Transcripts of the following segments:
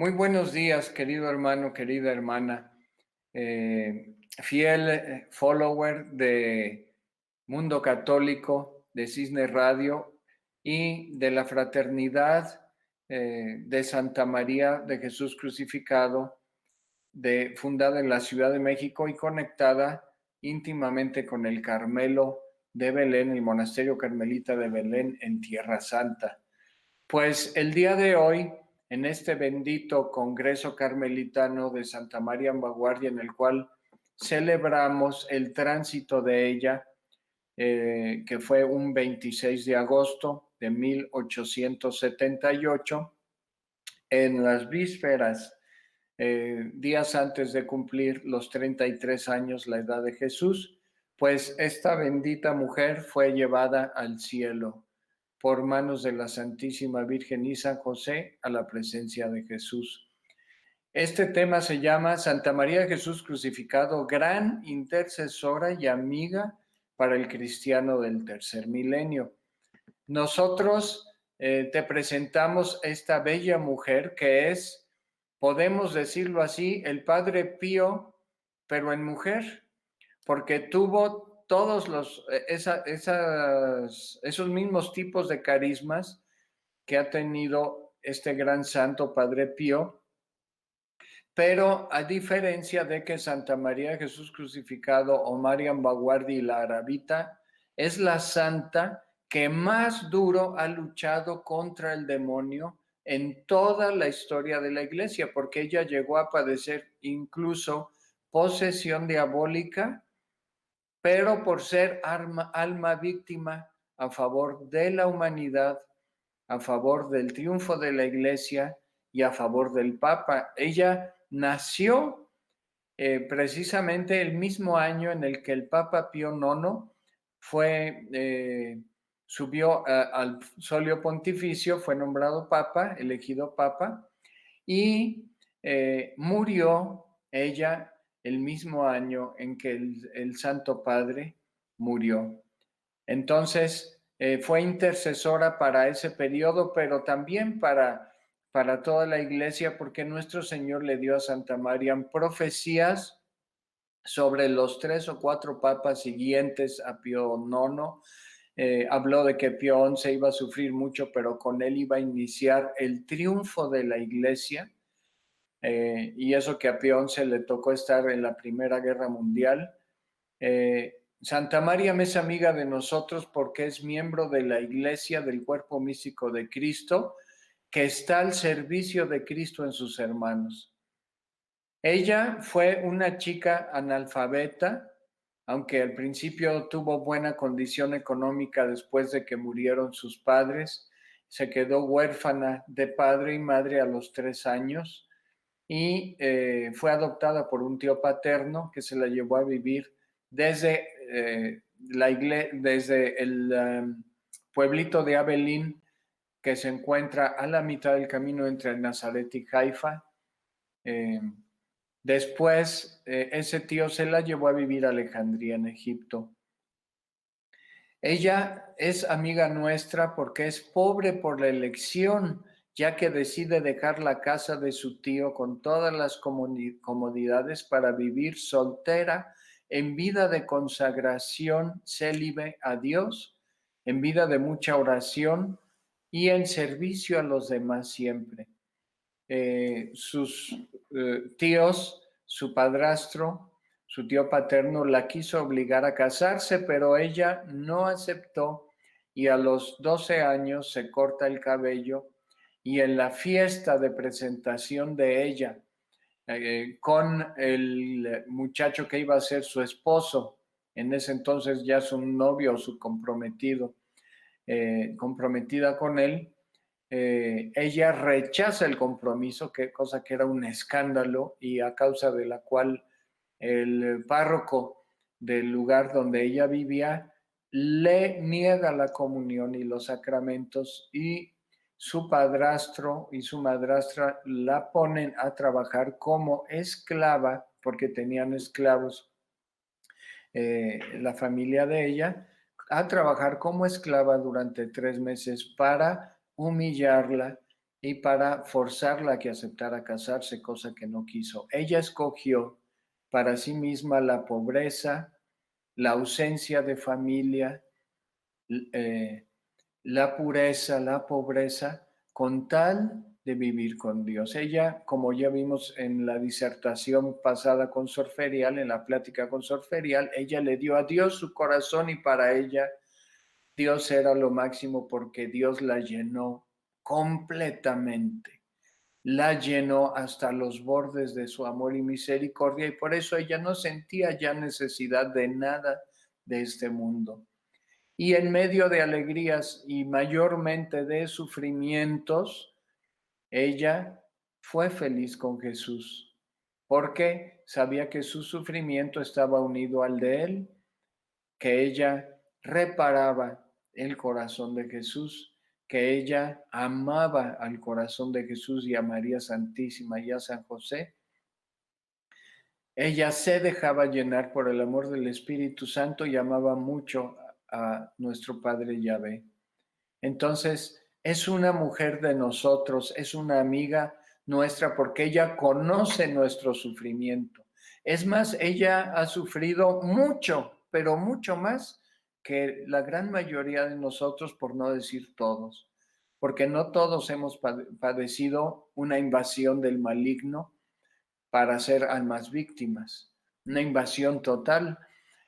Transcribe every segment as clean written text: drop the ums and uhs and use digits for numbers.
Muy buenos días, querido hermano, querida hermana, fiel follower de Mundo Católico, de Cisne Radio y de la Fraternidad de Santa María de Jesús Crucificado, fundada en la Ciudad de México y conectada íntimamente con el Carmelo de Belén, el Monasterio Carmelita de Belén en Tierra Santa. Pues el día de hoy, en este bendito Congreso Carmelitano de Santa María en Vanguardia, en el cual celebramos el tránsito de ella, que fue un 26 de agosto de 1878, en las vísperas, días antes de cumplir los 33 años, la edad de Jesús, pues esta bendita mujer fue llevada al cielo por manos de la Santísima Virgen y San José a la presencia de Jesús. Este tema se llama Santa María de Jesús Crucificado, gran intercesora y amiga para el cristiano del tercer milenio. Nosotros te presentamos esta bella mujer que es, podemos decirlo así, el Padre Pío, pero en mujer, porque tuvo todos esos mismos tipos de carismas que ha tenido este gran santo Padre Pío, pero a diferencia de que Santa María de Jesús Crucificado o Marian Baguardi la Arabita es la santa que más duro ha luchado contra el demonio en toda la historia de la iglesia, porque ella llegó a padecer incluso posesión diabólica, pero por ser alma víctima a favor de la humanidad, a favor del triunfo de la iglesia y a favor del Papa. Ella nació precisamente el mismo año en el que el Papa Pío IX subió al solio pontificio, fue nombrado Papa, elegido Papa, y murió ella el mismo año en que el Santo Padre murió. Entonces, fue intercesora para ese periodo, pero también para toda la iglesia, porque nuestro Señor le dio a Santa María profecías sobre los 3 o 4 papas siguientes a Pío IX. Habló de que Pío XI iba a sufrir mucho, pero con él iba a iniciar el triunfo de la iglesia. Y eso que a Pío XI le tocó estar en la Primera Guerra Mundial. Santa María es amiga de nosotros porque es miembro de la Iglesia del Cuerpo Místico de Cristo, que está al servicio de Cristo en sus hermanos. Ella fue una chica analfabeta, aunque al principio tuvo buena condición económica después de que murieron sus padres. Se quedó huérfana de padre y madre a los 3 años y fue adoptada por un tío paterno que se la llevó a vivir desde el pueblito de Abelín, que se encuentra a la mitad del camino entre Nazaret y Haifa. Después, ese tío se la llevó a vivir a Alejandría, en Egipto. Ella es amiga nuestra porque es pobre por la elección, ya que decide dejar la casa de su tío con todas las comodidades para vivir soltera, en vida de consagración célibe a Dios, en vida de mucha oración y en servicio a los demás siempre. Sus tíos, su padrastro, su tío paterno la quiso obligar a casarse, pero ella no aceptó y a los 12 años se corta el cabello y en la fiesta de presentación de ella con el muchacho que iba a ser su esposo, en ese entonces ya su novio o su comprometido, comprometida con él, ella rechaza el compromiso, cosa que era un escándalo y a causa de la cual el párroco del lugar donde ella vivía le niega la comunión y los sacramentos y su padrastro y su madrastra la ponen a trabajar como esclava, porque tenían esclavos, la familia de ella, a trabajar como esclava durante 3 meses para humillarla y para forzarla a que aceptara casarse, cosa que no quiso. Ella escogió para sí misma la pobreza, la ausencia de familia, eh, la pureza, la pobreza, con tal de vivir con Dios. Ella, como ya vimos en la disertación pasada con Sor Ferial, en la plática con Sor Ferial, ella le dio a Dios su corazón y para ella Dios era lo máximo porque Dios la llenó completamente. La llenó hasta los bordes de su amor y misericordia y por eso ella no sentía ya necesidad de nada de este mundo. Y en medio de alegrías y mayormente de sufrimientos, ella fue feliz con Jesús, porque sabía que su sufrimiento estaba unido al de él, que ella reparaba el corazón de Jesús, que ella amaba al corazón de Jesús y a María Santísima y a San José. Ella se dejaba llenar por el amor del Espíritu Santo y amaba mucho a nuestro Padre Yahvé. Entonces, es una mujer de nosotros, es una amiga nuestra porque ella conoce nuestro sufrimiento. Es más, ella ha sufrido mucho, pero mucho más que la gran mayoría de nosotros, por no decir todos, porque no todos hemos padecido una invasión del maligno para ser almas víctimas, una invasión total.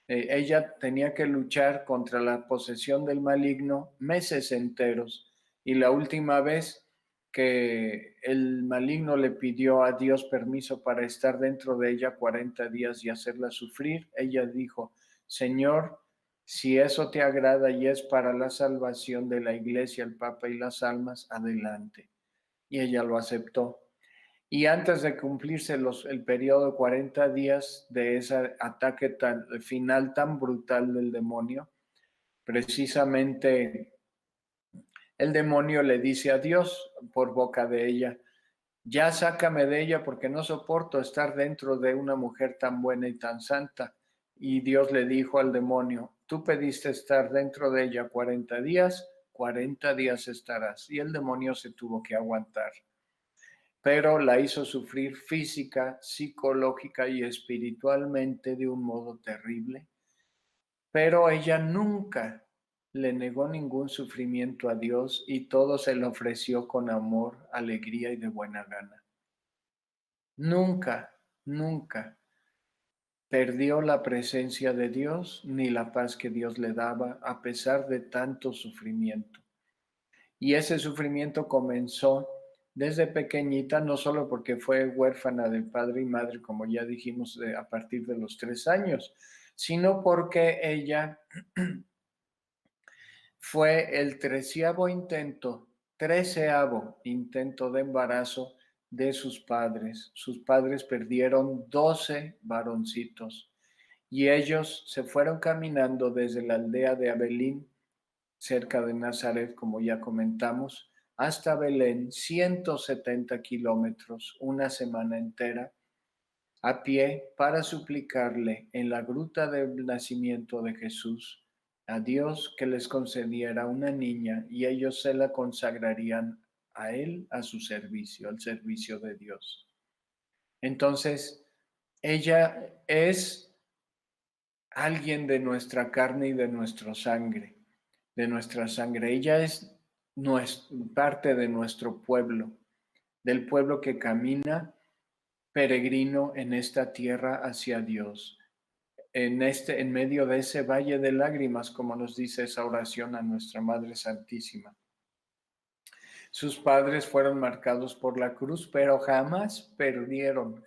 Ella tenía que luchar contra la posesión del maligno meses enteros y la última vez que el maligno le pidió a Dios permiso para estar dentro de ella 40 días y hacerla sufrir, ella dijo, Señor, si eso te agrada y es para la salvación de la iglesia, el Papa y las almas, adelante. Y ella lo aceptó. Y antes de cumplirse el periodo de 40 días de ese ataque final tan brutal del demonio, precisamente el demonio le dice a Dios por boca de ella, ya sácame de ella porque no soporto estar dentro de una mujer tan buena y tan santa. Y Dios le dijo al demonio, tú pediste estar dentro de ella 40 días estarás. Y el demonio se tuvo que aguantar, pero la hizo sufrir física, psicológica y espiritualmente de un modo terrible. Pero ella nunca le negó ningún sufrimiento a Dios y todo se le ofreció con amor, alegría y de buena gana. Nunca, nunca perdió la presencia de Dios ni la paz que Dios le daba a pesar de tanto sufrimiento. Y ese sufrimiento comenzó desde pequeñita, no solo porque fue huérfana de padre y madre, como ya dijimos, a partir de los 3 años, sino porque ella fue el treceavo intento de embarazo de sus padres. Sus padres perdieron 12 varoncitos y ellos se fueron caminando desde la aldea de Abelín cerca de Nazaret, como ya comentamos, hasta Belén, 170 kilómetros, una semana entera, a pie para suplicarle en la gruta del nacimiento de Jesús a Dios que les concediera una niña y ellos se la consagrarían a él, a su servicio, al servicio de Dios. Entonces, ella es alguien de nuestra carne y de nuestra sangre, de nuestra sangre. Ella es parte de nuestro pueblo, del pueblo que camina peregrino en esta tierra hacia Dios. En medio de ese valle de lágrimas, como nos dice esa oración a nuestra Madre Santísima. Sus padres fueron marcados por la cruz, pero jamás perdieron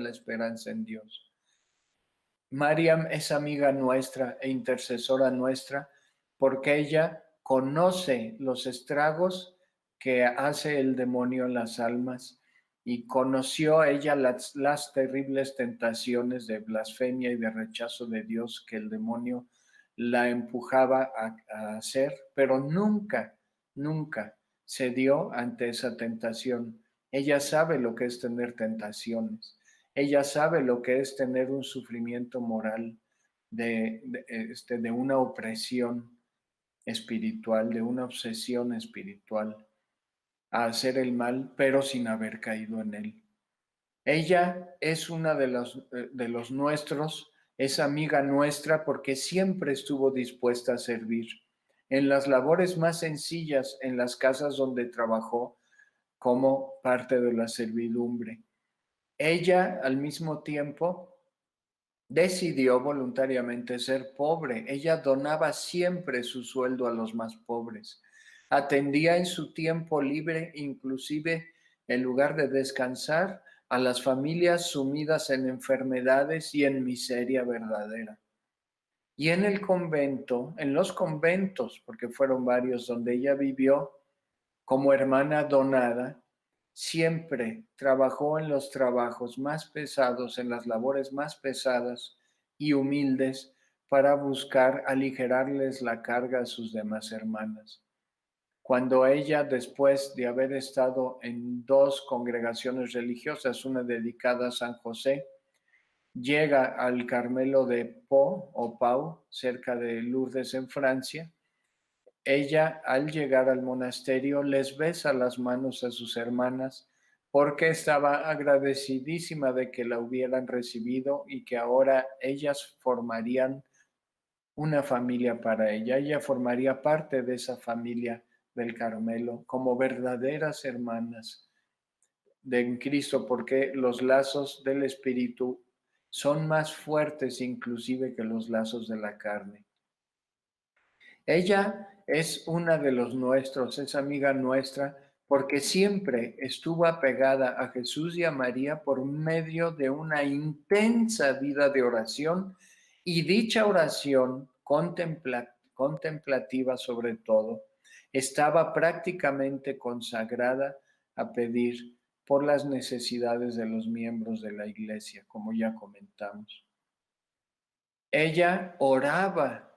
la esperanza en Dios. Mariam es amiga nuestra e intercesora nuestra porque ella conoce los estragos que hace el demonio en las almas y conoció ella las terribles tentaciones de blasfemia y de rechazo de Dios que el demonio la empujaba a hacer, pero nunca cedió ante esa tentación. Ella sabe lo que es tener tentaciones. Ella sabe lo que es tener un sufrimiento moral de una opresión espiritual, de una obsesión espiritual. a hacer el mal, pero sin haber caído en él. Ella es una de los nuestros, es amiga nuestra porque siempre estuvo dispuesta a servir. En las labores más sencillas, en las casas donde trabajó como parte de la servidumbre. Ella, al mismo tiempo, decidió voluntariamente ser pobre. Ella donaba siempre su sueldo a los más pobres. Atendía en su tiempo libre, inclusive en lugar de descansar, a las familias sumidas en enfermedades y en miseria verdadera. Y en el convento, en los conventos, porque fueron varios donde ella vivió, como hermana donada, siempre trabajó en los trabajos más pesados, en las labores más pesadas y humildes para buscar aligerarles la carga a sus demás hermanas. Cuando ella, después de haber estado en dos congregaciones religiosas, una dedicada a San José, llega al Carmelo de Pau o Pau, cerca de Lourdes en Francia, ella, al llegar al monasterio, les besa las manos a sus hermanas porque estaba agradecidísima de que la hubieran recibido y que ahora ellas formarían una familia para ella. Ella formaría parte de esa familia del Carmelo como verdaderas hermanas de Cristo, porque los lazos del Espíritu son más fuertes inclusive que los lazos de la carne. Ella es una de los nuestros, es amiga nuestra, porque siempre estuvo apegada a Jesús y a María por medio de una intensa vida de oración y dicha oración contemplativa sobre todo, estaba prácticamente consagrada a pedir por las necesidades de los miembros de la iglesia, como ya comentamos. Ella oraba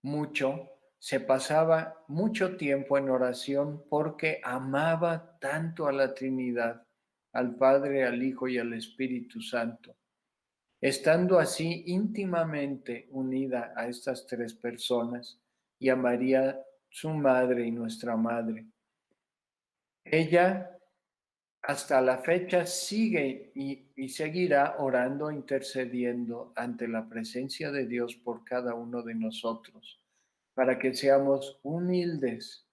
mucho, se pasaba mucho tiempo en oración porque amaba tanto a la Trinidad, al Padre, al Hijo y al Espíritu Santo. Estando así íntimamente unida a estas tres personas y a María, su madre y nuestra madre, ella hasta la fecha sigue y seguirá orando, intercediendo ante la presencia de Dios por cada uno de nosotros, para que seamos humildes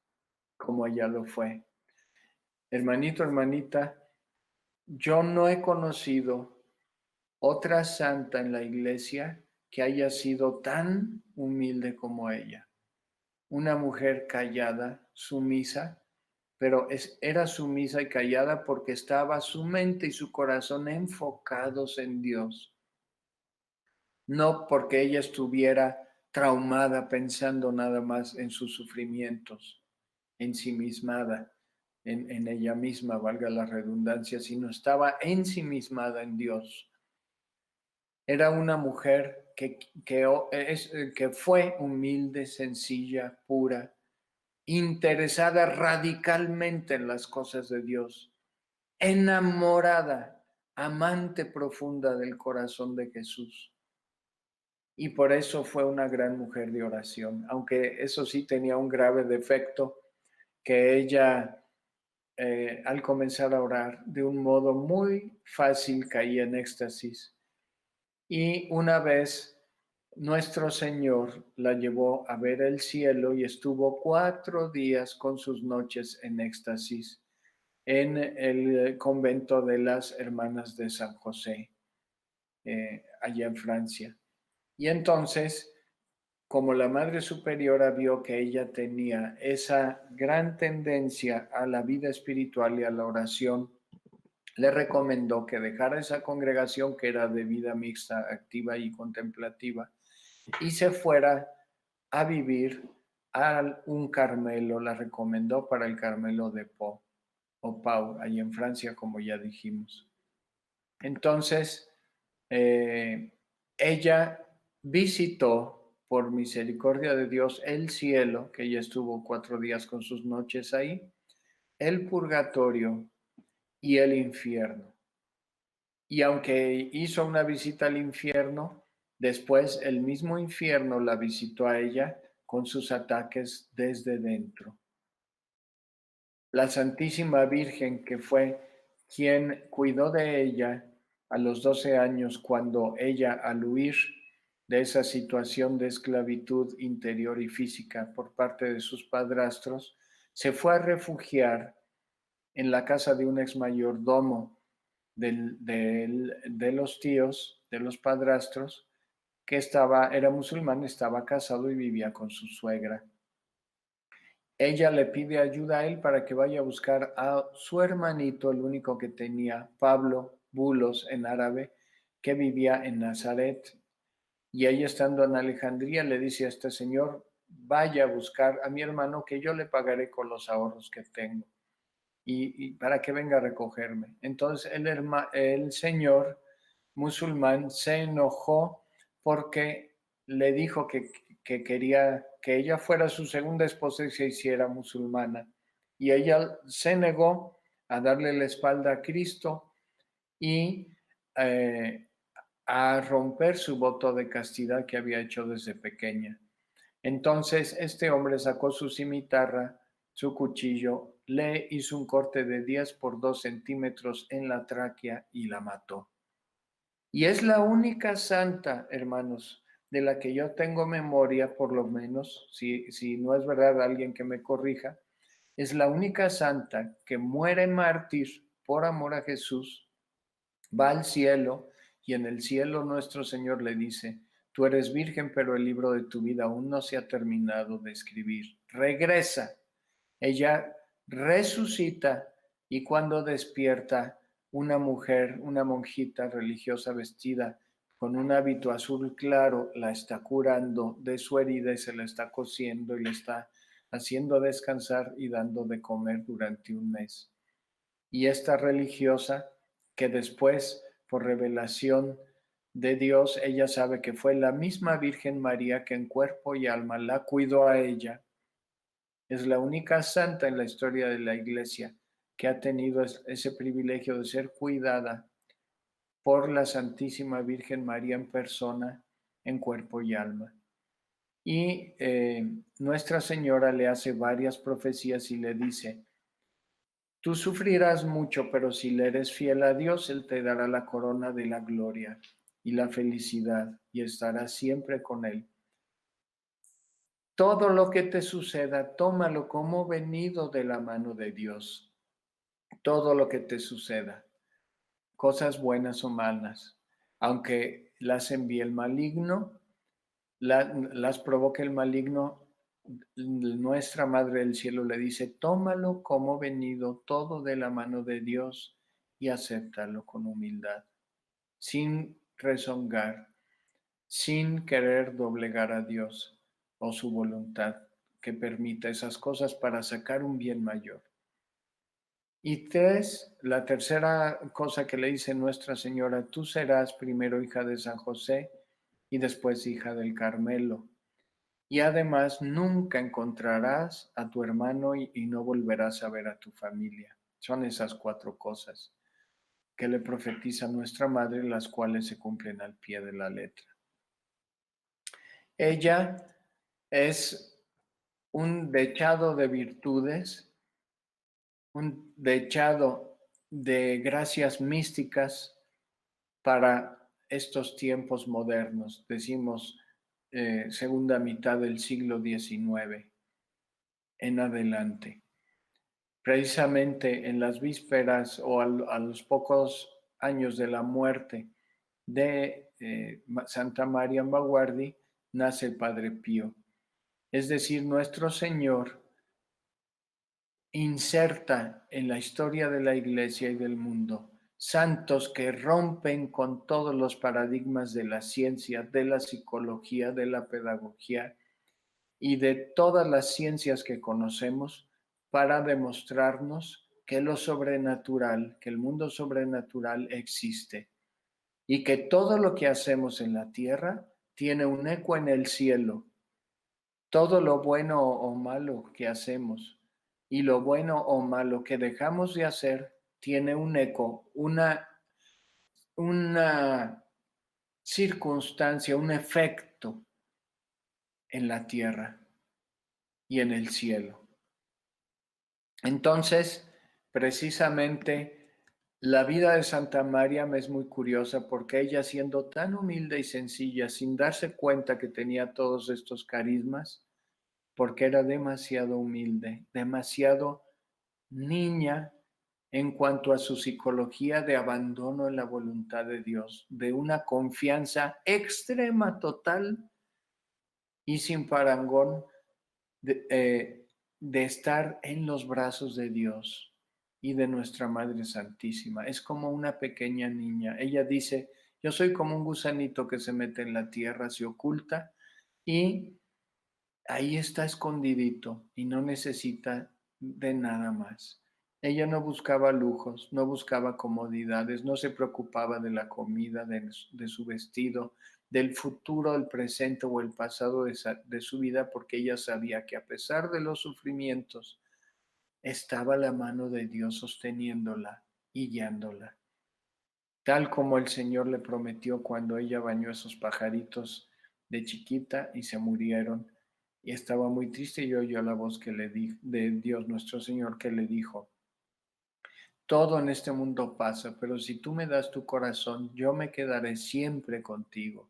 como ella lo fue. Hermanito, hermanita, yo no he conocido otra santa en la iglesia que haya sido tan humilde como ella. Una mujer callada, sumisa, pero era sumisa y callada porque estaba su mente y su corazón enfocados en Dios, no porque ella estuviera traumada pensando nada más en sus sufrimientos, ensimismada en ella misma, valga la redundancia, sino estaba ensimismada en Dios. Era una mujer que fue humilde, sencilla, pura, interesada radicalmente en las cosas de Dios, enamorada, amante profunda del corazón de Jesús. Y por eso fue una gran mujer de oración, aunque eso sí tenía un grave defecto, que ella al comenzar a orar de un modo muy fácil caía en éxtasis. Y una vez nuestro Señor la llevó a ver el cielo y estuvo 4 días con sus noches en éxtasis en el convento de las Hermanas de San José, allá en Francia. Y entonces, como la Madre Superiora vio que ella tenía esa gran tendencia a la vida espiritual y a la oración, le recomendó que dejara esa congregación que era de vida mixta, activa y contemplativa, y se fuera a vivir a un Carmelo. La recomendó para el Carmelo de Pau, o Pau, ahí en Francia, como ya dijimos. Entonces, ella visitó, por misericordia de Dios, el cielo, que ella estuvo 4 días con sus noches ahí, el purgatorio y el infierno. Y aunque hizo una visita al infierno, después el mismo infierno la visitó a ella con sus ataques desde dentro. la Santísima Virgen, que fue quien cuidó de ella a los 12 años, cuando ella, al huir de esa situación de esclavitud interior y física por parte de sus padrastros, se fue a refugiar en la casa de un ex mayordomo de los tíos, de los padrastros, que era musulmán, estaba casado y vivía con su suegra. Ella le pide ayuda a él para que vaya a buscar a su hermanito, el único que tenía, Pablo, Bulos en árabe, que vivía en Nazaret. Y ella, estando en Alejandría, le dice a este señor: vaya a buscar a mi hermano, que yo le pagaré con los ahorros que tengo, y para que venga a recogerme. Entonces el señor musulmán se enojó porque le dijo que quería que ella fuera su segunda esposa y se hiciera musulmana. Y ella se negó a darle la espalda a Cristo y eh, a romper su voto de castidad que había hecho desde pequeña. Entonces este hombre sacó su cimitarra, su cuchillo, le hizo un corte de 10 por 2 centímetros en la tráquea y la mató. Y es la única santa, hermanos, de la que yo tengo memoria, por lo menos, si no es verdad alguien que me corrija, es la única santa que muere mártir por amor a Jesús, va al cielo, y en el cielo nuestro Señor le dice: tú eres virgen, pero el libro de tu vida aún no se ha terminado de escribir. Regresa. Ella resucita, y cuando despierta, una mujer, una monjita religiosa vestida con un hábito azul claro, la está curando de su herida y se la está cosiendo y le está haciendo descansar y dando de comer durante un mes. Y esta religiosa, que después, por revelación de Dios, ella sabe que fue la misma Virgen María que en cuerpo y alma la cuidó a ella, es la única santa en la historia de la Iglesia que ha tenido ese privilegio de ser cuidada por la Santísima Virgen María en persona, en cuerpo y alma. Y Nuestra Señora le hace varias profecías y le dice: tú sufrirás mucho, pero si le eres fiel a Dios, Él te dará la corona de la gloria y la felicidad, y estarás siempre con Él. Todo lo que te suceda, tómalo como venido de la mano de Dios. Todo lo que te suceda, cosas buenas o malas, aunque las envíe el maligno, las provoque el maligno, nuestra Madre del Cielo le dice: tómalo como venido todo de la mano de Dios y acéptalo con humildad, sin rezongar, sin querer doblegar a Dios o su voluntad, que permita esas cosas para sacar un bien mayor. Y tres, la tercera cosa que le dice Nuestra Señora: tú serás primero hija de San José y después hija del Carmelo. Y además nunca encontrarás a tu hermano y no volverás a ver a tu familia. Son esas cuatro cosas que le profetiza nuestra Madre, las cuales se cumplen al pie de la letra. Ella es un dechado de virtudes, un dechado de gracias místicas para estos tiempos modernos. Decimos segunda mitad del siglo XIX en adelante. Precisamente en las vísperas o a los pocos años de la muerte de Santa María Baguardi, nace el Padre Pío. Es decir, nuestro Señor inserta en la historia de la Iglesia y del mundo santos que rompen con todos los paradigmas de la ciencia, de la psicología, de la pedagogía y de todas las ciencias que conocemos, para demostrarnos que lo sobrenatural, que el mundo sobrenatural existe, y que todo lo que hacemos en la tierra tiene un eco en el cielo. Todo lo bueno o malo que hacemos y lo bueno o malo que dejamos de hacer tiene un eco, una circunstancia, un efecto en la tierra y en el cielo. Entonces, precisamente, la vida de Santa María me es muy curiosa porque ella, siendo tan humilde y sencilla, sin darse cuenta que tenía todos estos carismas, porque era demasiado humilde, demasiado niña en cuanto a su psicología de abandono en la voluntad de Dios, de una confianza extrema, total y sin parangón de estar en los brazos de Dios y de nuestra Madre Santísima. Es como una pequeña niña. Ella dice, yo soy como un gusanito que se mete en la tierra, se oculta y ahí está escondidito y no necesita de nada más. Ella no buscaba lujos, no buscaba comodidades, no se preocupaba de la comida, de su vestido, del futuro, el presente o el pasado de su vida, porque ella sabía que a pesar de los sufrimientos, estaba la mano de Dios sosteniéndola y guiándola. Tal como el Señor le prometió cuando ella bañó a esos pajaritos de chiquita y se murieron. Y estaba muy triste y oyó la voz que le di de Dios nuestro Señor, que le dijo, todo en este mundo pasa, pero si tú me das tu corazón, yo me quedaré siempre contigo.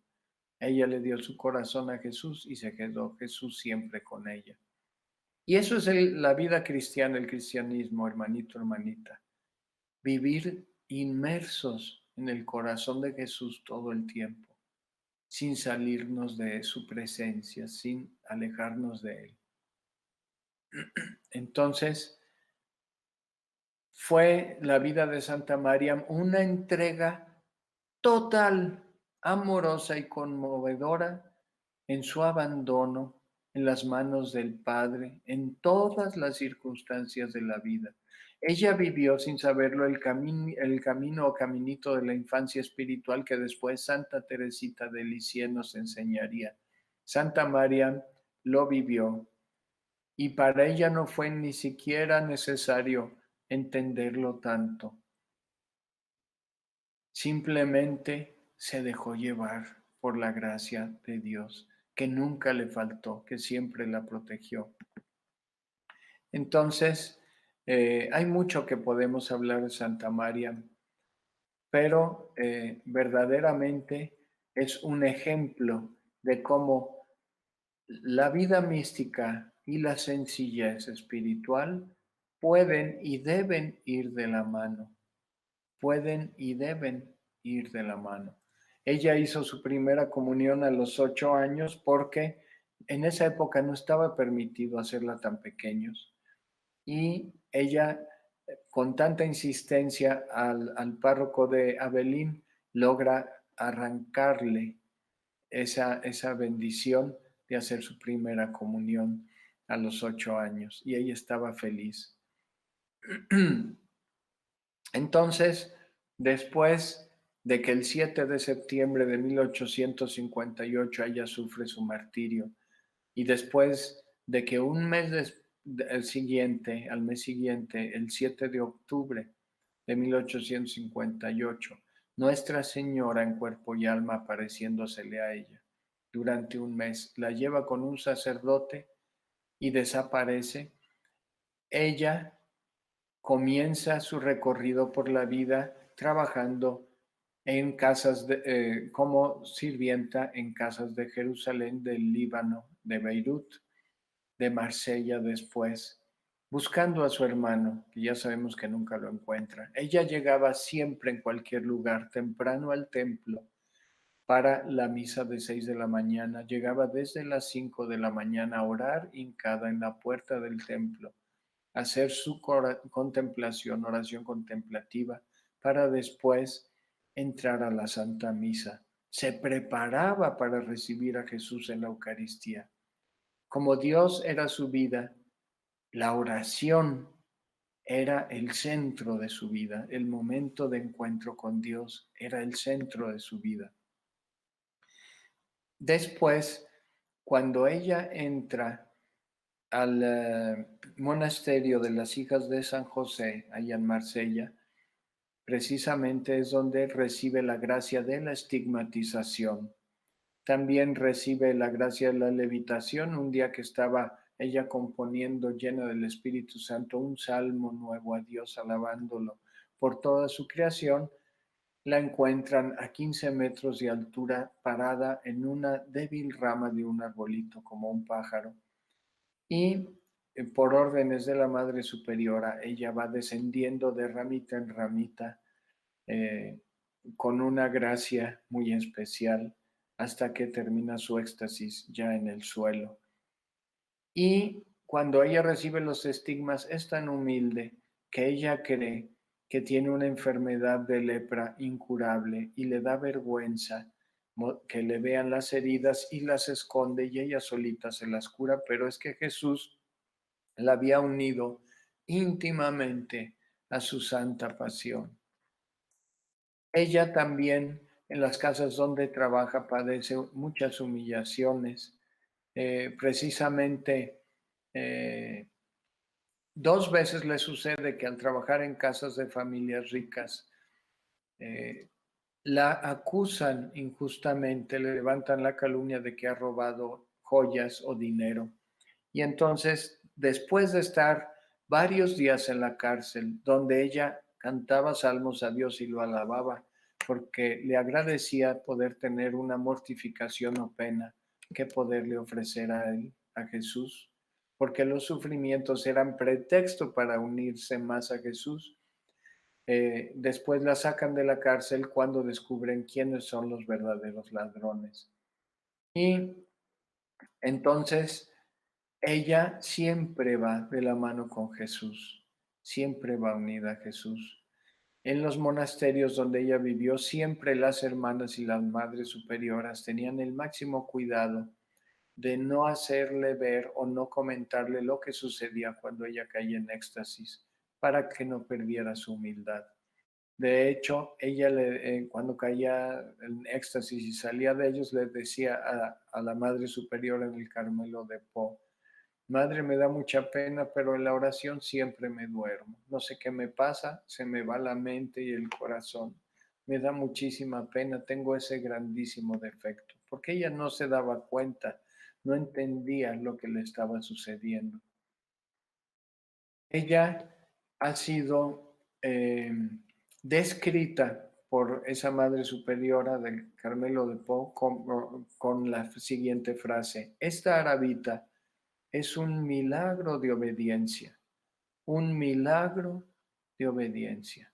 Ella le dio su corazón a Jesús y se quedó Jesús siempre con ella. Y eso es la vida cristiana, el cristianismo, hermanito, hermanita. Vivir inmersos en el corazón de Jesús todo el tiempo, sin salirnos de su presencia, sin alejarnos de Él. Entonces, fue la vida de Santa María una entrega total, amorosa y conmovedora en su abandono en las manos del Padre en todas las circunstancias de la vida. Ella vivió sin saberlo el camino o caminito de la infancia espiritual que después Santa Teresita de Lisieux nos enseñaría. Santa María lo vivió y para ella no fue ni siquiera necesario entenderlo tanto. Simplemente se dejó llevar por la gracia de Dios, que nunca le faltó, que siempre la protegió. Entonces, hay mucho que podemos hablar de Santa María, pero verdaderamente es un ejemplo de cómo la vida mística y la sencillez espiritual pueden y deben ir de la mano, pueden y deben ir de la mano. Ella hizo su primera comunión a los 8 años porque en esa época no estaba permitido hacerla tan pequeños. Y ella, con tanta insistencia al párroco de Abelín, logra arrancarle esa bendición de hacer su primera comunión a los 8 años. Y ella estaba feliz. Entonces, después de que el 7 de septiembre de 1858 ella sufre su martirio y después de que al mes siguiente, el 7 de octubre de 1858, Nuestra Señora en cuerpo y alma apareciéndosele a ella durante un mes, la lleva con un sacerdote y desaparece, ella comienza su recorrido por la vida trabajando en casas como sirvienta en casas de Jerusalén, del Líbano, de Beirut, de Marsella después, buscando a su hermano, que ya sabemos que nunca lo encuentra. Ella llegaba siempre en cualquier lugar, temprano al templo para la misa de 6 de la mañana. Llegaba desde las 5 de la mañana a orar hincada en la puerta del templo, hacer su contemplación, oración contemplativa, para después entrar a la Santa Misa. Se preparaba para recibir a Jesús en la Eucaristía. Como Dios era su vida, la oración era el centro de su vida, el momento de encuentro con Dios era el centro de su vida. Después, cuando ella entra al monasterio de las hijas de San José, allá en Marsella, precisamente es donde recibe la gracia de la estigmatización. También recibe la gracia de la levitación un día que estaba ella componiendo llena del Espíritu Santo un salmo nuevo a Dios, alabándolo por toda su creación, la encuentran a 15 metros de altura parada en una débil rama de un arbolito como un pájaro. Y por órdenes de la Madre Superiora, ella va descendiendo de ramita en ramita eh, con una gracia muy especial hasta que termina su éxtasis ya en el suelo. Y cuando ella recibe los estigmas es tan humilde que ella cree que tiene una enfermedad de lepra incurable y le da vergüenza que le vean las heridas y las esconde y ella solita se las cura, pero es que Jesús la había unido íntimamente a su santa pasión. Ella también en las casas donde trabaja padece muchas humillaciones. Precisamente 2 veces le sucede que al trabajar en casas de familias ricas, eh, la acusan injustamente, le levantan la calumnia de que ha robado joyas o dinero. Y entonces, después de estar varios días en la cárcel, donde ella cantaba salmos a Dios y lo alababa, porque le agradecía poder tener una mortificación o pena que poderle ofrecer a él, a Jesús, porque los sufrimientos eran pretexto para unirse más a Jesús. Después la sacan de la cárcel cuando descubren quiénes son los verdaderos ladrones. Y entonces ella siempre va de la mano con Jesús, siempre va unida a Jesús. En los monasterios donde ella vivió, siempre las hermanas y las madres superioras tenían el máximo cuidado de no hacerle ver o no comentarle lo que sucedía cuando ella caía en éxtasis, para que no perdiera su humildad. De hecho, ella cuando caía en éxtasis y salía de ellos, le decía a la Madre Superior en el Carmelo de Po: Madre, me da mucha pena, pero en la oración siempre me duermo. No sé qué me pasa, se me va la mente y el corazón. Me da muchísima pena, tengo ese grandísimo defecto, porque ella no se daba cuenta, no entendía lo que le estaba sucediendo. Ella ha sido descrita por esa Madre Superiora del Carmelo de Po con la siguiente frase: esta arabita es un milagro de obediencia, un milagro de obediencia.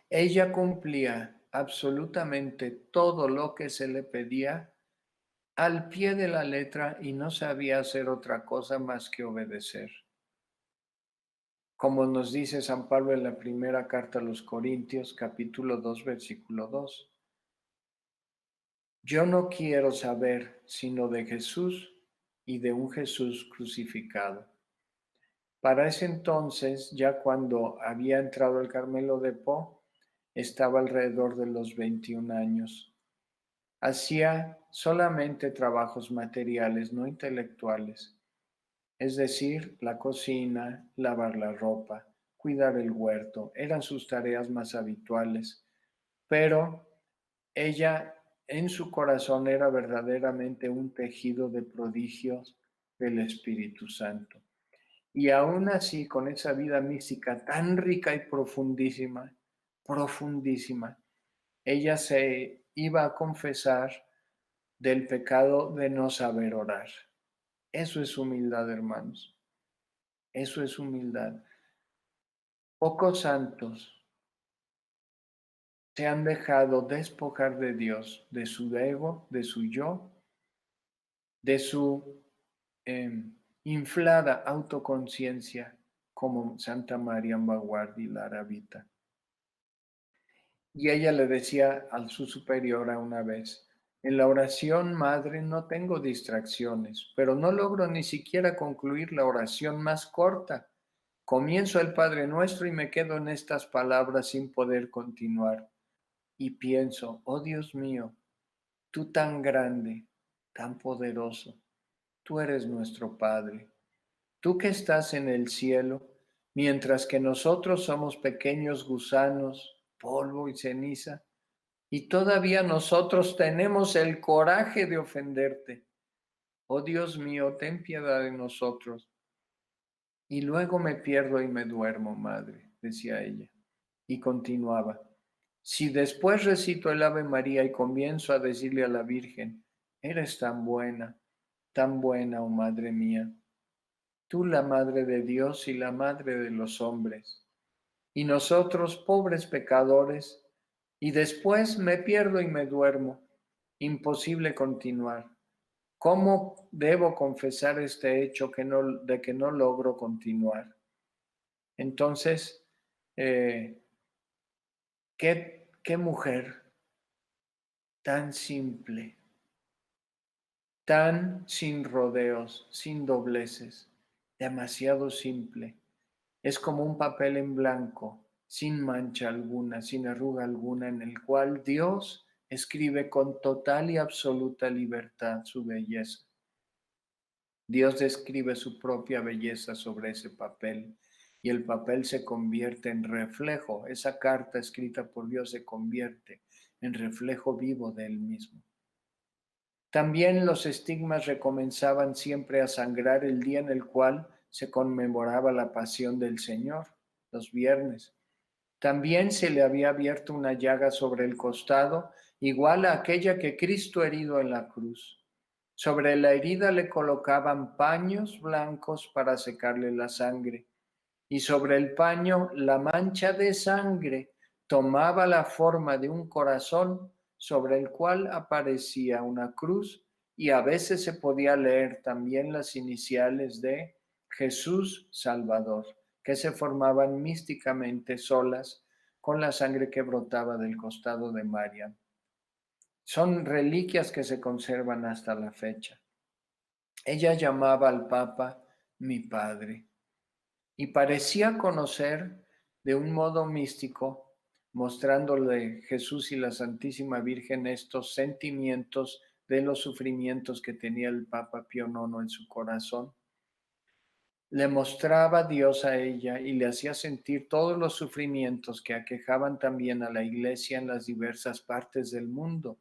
Ella cumplía absolutamente todo lo que se le pedía al pie de la letra y no sabía hacer otra cosa más que obedecer. Como nos dice San Pablo en la primera carta a los Corintios, capítulo 2, versículo 2. Yo no quiero saber sino de Jesús y de un Jesús crucificado. Para ese entonces, ya cuando había entrado al Carmelo de Po, estaba alrededor de los 21 años. Hacía solamente trabajos materiales, no intelectuales, es decir, la cocina, lavar la ropa, cuidar el huerto, eran sus tareas más habituales, pero ella en su corazón era verdaderamente un tejido de prodigios del Espíritu Santo. Y aún así, con esa vida mística tan rica y profundísima, profundísima, ella se iba a confesar del pecado de no saber orar. Eso es humildad, hermanos. Eso es humildad. Pocos santos se han dejado despojar de Dios, de su ego, de su yo, de su inflada autoconciencia, como Santa María Baguardi la Arabita. Y ella le decía a su superiora una vez: en la oración, madre, no tengo distracciones, pero no logro ni siquiera concluir la oración más corta. Comienzo el Padre Nuestro y me quedo en estas palabras sin poder continuar. Y pienso: oh Dios mío, tú tan grande, tan poderoso, tú eres nuestro Padre. Tú que estás en el cielo, mientras que nosotros somos pequeños gusanos, polvo y ceniza, y todavía nosotros tenemos el coraje de ofenderte. Oh Dios mío, ten piedad de nosotros. Y luego me pierdo y me duermo, madre, decía ella. Y continuaba. Si después recito el Ave María y comienzo a decirle a la Virgen, eres tan buena, oh Madre mía, tú la Madre de Dios y la Madre de los hombres, y nosotros pobres pecadores, y después me pierdo y me duermo, imposible continuar. ¿Cómo debo confesar este hecho de que no logro continuar? Entonces, eh, qué mujer tan simple, tan sin rodeos, sin dobleces, demasiado simple. Es como un papel en blanco, sin mancha alguna, sin arruga alguna, en el cual Dios escribe con total y absoluta libertad su belleza. Dios describe su propia belleza sobre ese papel y el papel se convierte en reflejo. Esa carta escrita por Dios se convierte en reflejo vivo de Él mismo. También los estigmas recomenzaban siempre a sangrar el día en el cual se conmemoraba la pasión del Señor, los viernes. También se le había abierto una llaga sobre el costado, igual a aquella que Cristo herido en la cruz. Sobre la herida le colocaban paños blancos para secarle la sangre, y sobre el paño la mancha de sangre tomaba la forma de un corazón sobre el cual aparecía una cruz, y a veces se podía leer también las iniciales de Jesús Salvador, que se formaban místicamente solas con la sangre que brotaba del costado de María. Son reliquias que se conservan hasta la fecha. Ella llamaba al Papa mi padre y parecía conocer de un modo místico, mostrándole Jesús y la Santísima Virgen estos sentimientos de los sufrimientos que tenía el Papa Pío IX en su corazón. Le mostraba Dios a ella y le hacía sentir todos los sufrimientos que aquejaban también a la Iglesia en las diversas partes del mundo,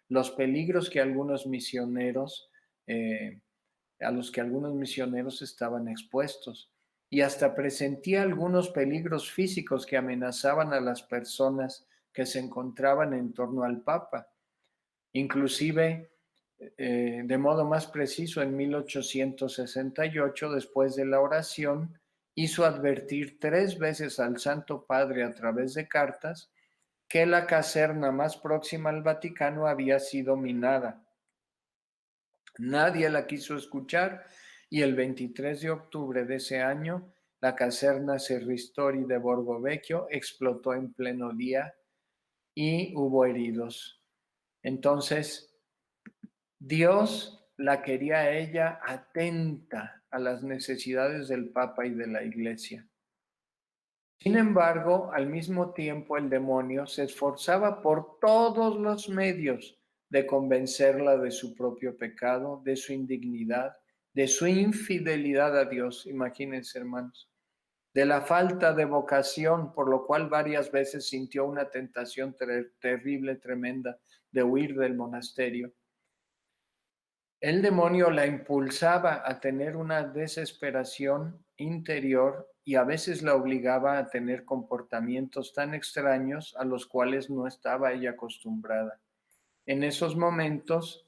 los peligros que algunos misioneros a los que algunos misioneros estaban expuestos, y hasta presentía algunos peligros físicos que amenazaban a las personas que se encontraban en torno al Papa. Inclusive, de modo más preciso, en 1868, después de la oración, hizo advertir 3 veces al Santo Padre a través de cartas que la caserna más próxima al Vaticano había sido minada. Nadie la quiso escuchar y el 23 de octubre de ese año, la caserna Serristori de Borgo Vecchio explotó en pleno día y hubo heridos. Entonces, Dios la quería a ella atenta a las necesidades del Papa y de la Iglesia. Sin embargo, al mismo tiempo el demonio se esforzaba por todos los medios de convencerla de su propio pecado, de su indignidad, de su infidelidad a Dios, imagínense hermanos, de la falta de vocación, por lo cual varias veces sintió una tentación terrible, tremenda, de huir del monasterio. El demonio la impulsaba a tener una desesperación interior y a veces la obligaba a tener comportamientos tan extraños a los cuales no estaba ella acostumbrada. En esos momentos,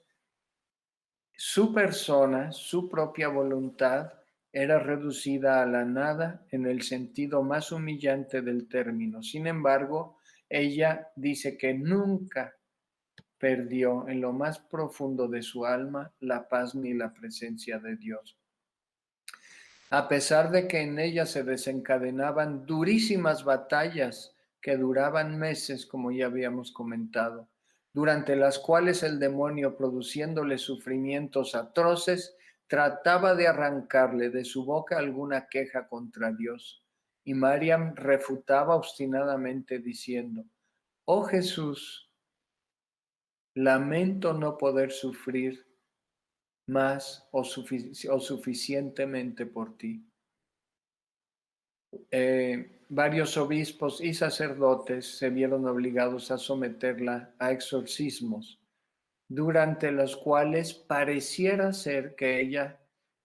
su persona, su propia voluntad, era reducida a la nada en el sentido más humillante del término. Sin embargo, ella dice que nunca perdió en lo más profundo de su alma la paz ni la presencia de Dios. A pesar de que en ella se desencadenaban durísimas batallas que duraban meses, como ya habíamos comentado, durante las cuales el demonio, produciéndole sufrimientos atroces, trataba de arrancarle de su boca alguna queja contra Dios. Y Mariam refutaba obstinadamente diciendo: Oh Jesús, lamento no poder sufrir más o suficientemente por ti. Varios obispos y sacerdotes se vieron obligados a someterla a exorcismos, durante los cuales pareciera ser que ella,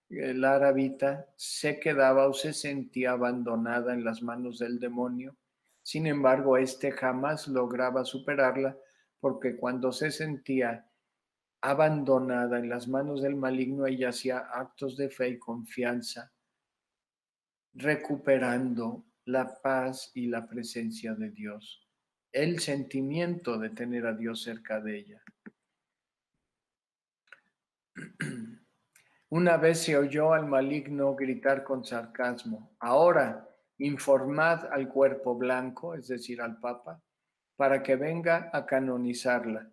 la arabita, se quedaba o se sentía abandonada en las manos del demonio. Sin embargo, éste jamás lograba superarla, porque cuando se sentía abandonada en las manos del maligno, ella hacía actos de fe y confianza, recuperando la paz y la presencia de Dios, el sentimiento de tener a Dios cerca de ella. Una vez se oyó al maligno gritar con sarcasmo: ahora informad al cuerpo blanco, es decir, al Papa, para que venga a canonizarla.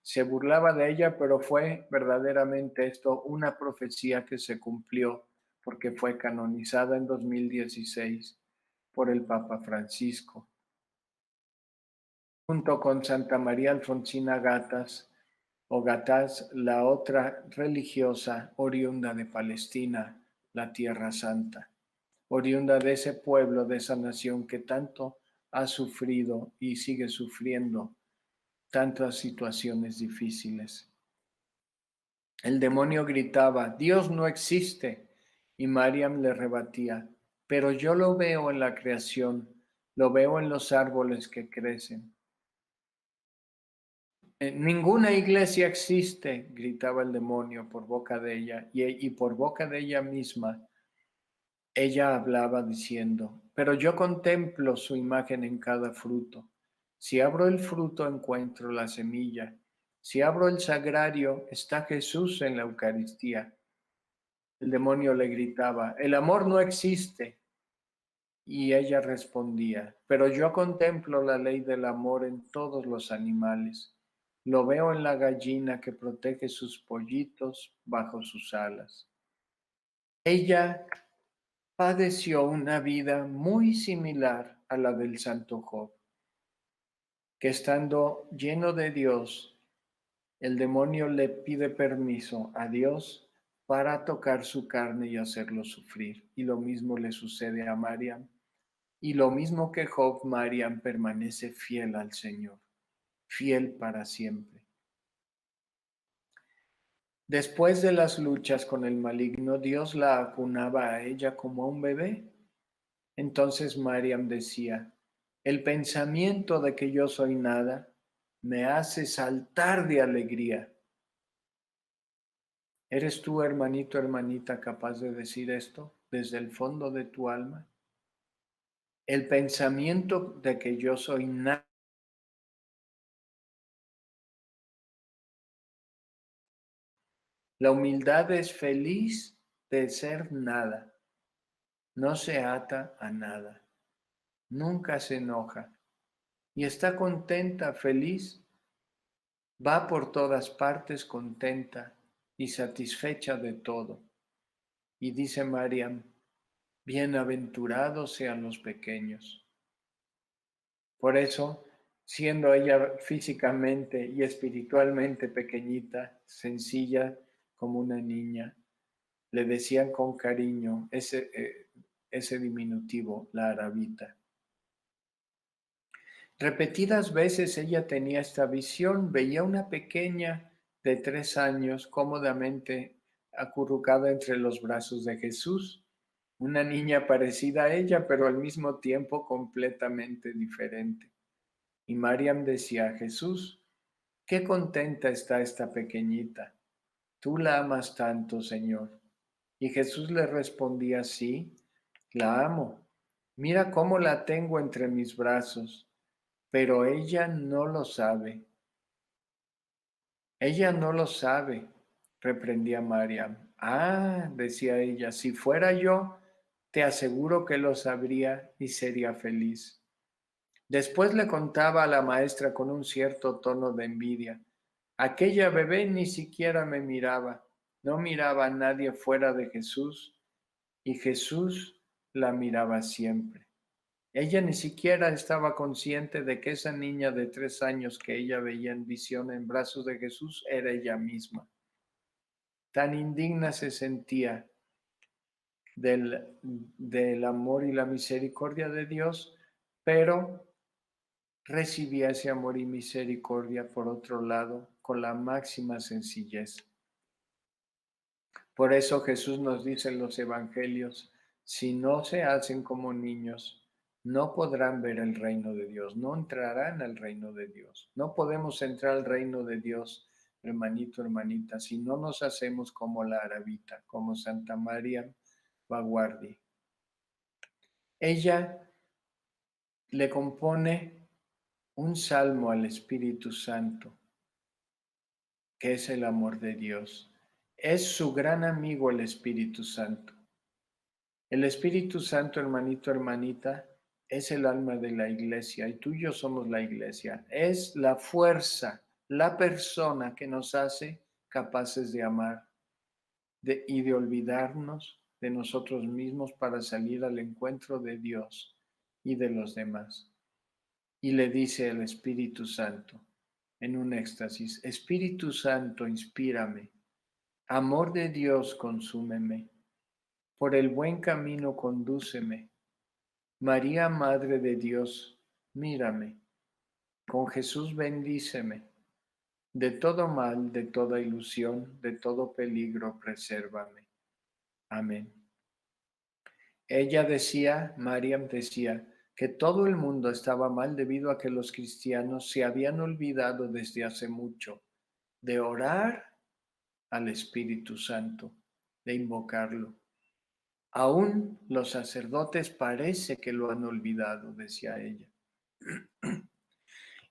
Se burlaba de ella, pero fue verdaderamente esto una profecía que se cumplió, porque fue canonizada en 2016 por el Papa Francisco. Junto con Santa María Alfonsina Gatas, o Gatás, la otra religiosa oriunda de Palestina, la Tierra Santa, oriunda de ese pueblo, de esa nación que tanto ha sufrido y sigue sufriendo tantas situaciones difíciles. El demonio gritaba: Dios no existe, y Mariam le rebatía: pero yo lo veo en la creación, lo veo en los árboles que crecen. Ninguna iglesia existe, gritaba el demonio por boca de ella, y por boca de ella misma. Ella hablaba diciendo: pero yo contemplo su imagen en cada fruto. Si abro el fruto, encuentro la semilla. Si abro el sagrario, está Jesús en la Eucaristía. El demonio le gritaba: el amor no existe. Y ella respondía: pero yo contemplo la ley del amor en todos los animales. Lo veo en la gallina que protege sus pollitos bajo sus alas. Ella padeció una vida muy similar a la del santo Job, que estando lleno de Dios, el demonio le pide permiso a Dios para tocar su carne y hacerlo sufrir. Y lo mismo le sucede a Mariam. Y lo mismo que Job, Mariam permanece fiel al Señor, fiel para siempre. Después de las luchas con el maligno, Dios la acunaba a ella como a un bebé. Entonces Mariam decía: el pensamiento de que yo soy nada me hace saltar de alegría. ¿Eres tú, hermanito, hermanita, capaz de decir esto desde el fondo de tu alma? El pensamiento de que yo soy nada. La humildad es feliz de ser nada, no se ata a nada, nunca se enoja y está contenta, feliz, va por todas partes contenta y satisfecha de todo. Y dice Mariam: bienaventurados sean los pequeños. Por eso, siendo ella físicamente y espiritualmente pequeñita, sencilla como una niña, le decían con cariño ese diminutivo, la arabita. Repetidas veces ella tenía esta visión, veía una pequeña de 3 años cómodamente acurrucada entre los brazos de Jesús, una niña parecida a ella, pero al mismo tiempo completamente diferente. Y Mariam decía a Jesús: qué contenta está esta pequeñita, tú la amas tanto, Señor. Y Jesús le respondía: sí, la amo. Mira cómo la tengo entre mis brazos, pero ella no lo sabe. Ella no lo sabe, reprendía Mariam. Ah, decía ella, si fuera yo, te aseguro que lo sabría y sería feliz. Después le contaba a la maestra con un cierto tono de envidia: aquella bebé ni siquiera me miraba, no miraba a nadie fuera de Jesús, y Jesús la miraba siempre. Ella ni siquiera estaba consciente de que esa niña de 3 años que ella veía en visión en brazos de Jesús era ella misma. Tan indigna se sentía del amor y la misericordia de Dios, pero recibía ese amor y misericordia por otro lado con la máxima sencillez. Por eso Jesús nos dice en los evangelios, si no se hacen como niños, no podrán ver el reino de Dios, no entrarán al reino de Dios. No podemos entrar al reino de Dios, hermanito, hermanita, si no nos hacemos como la Arabita, como Santa María Baguardi. Ella le compone un salmo al Espíritu Santo, que es el amor de Dios. Es su gran amigo el Espíritu Santo. El Espíritu Santo, hermanito, hermanita, es el alma de la iglesia y tú y yo somos la iglesia. Es la fuerza, la persona que nos hace capaces de amar y de olvidarnos de nosotros mismos para salir al encuentro de Dios y de los demás. Y le dice el Espíritu Santo en un éxtasis, Espíritu Santo, inspírame, amor de Dios, consúmeme, por el buen camino condúceme. María, Madre de Dios, mírame, con Jesús bendíceme, de todo mal, de toda ilusión, de todo peligro, presérvame. Amén. Ella decía, Mariam decía, que todo el mundo estaba mal debido a que los cristianos se habían olvidado desde hace mucho de orar al Espíritu Santo, de invocarlo. Aún los sacerdotes parece que lo han olvidado, decía ella.